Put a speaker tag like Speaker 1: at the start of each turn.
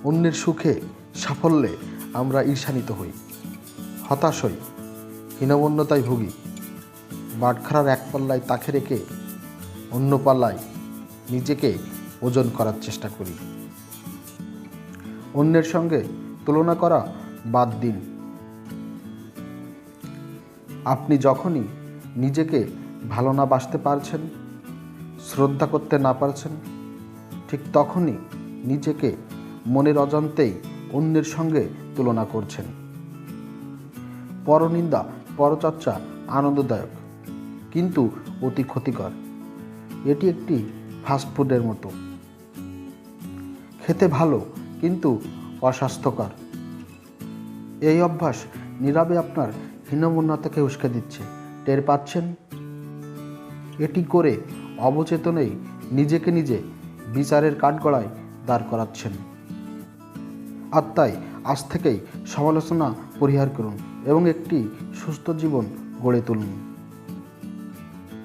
Speaker 1: অন্যের সুখে সাফল্যে আমরা ঈর্ষান্বিত হই, হতাশ হই, হীনমন্যতায় ভুগি। বাটখারার এক পাল্লায় তাকে রেখে অন্য পাল্লায় নিজেকে ওজন করার চেষ্টা করি। অন্যের সঙ্গে তুলনা করা বাদ দিন। আপনি যখনই নিজেকে ভালো না বাসতে পারছেন, শ্রদ্ধা করতে না পারছেন, ঠিক তখনই নিজেকে মনের অজান্তেই অন্যের সঙ্গে তুলনা করছেন। পরনিন্দা, পরচর্চা আনন্দদায়ক কিন্তু অতি ক্ষতিকর। এটি একটি ফাস্টফুডের মতো, খেতে ভালো কিন্তু অস্বাস্থ্যকর। এই অভ্যাস নীরবে আপনার হীনমন্যতাকে উস্কে দিচ্ছে, টের পাচ্ছেন? এটি করে অবচেতনেই নিজেকে নিজে বিচারের কাঠগড়ায় দাঁড় করাচ্ছেন। আর তাই আজ থেকেই সমালোচনা পরিহার করুন এবং একটি সুস্থ জীবন গড়ে তুলুন।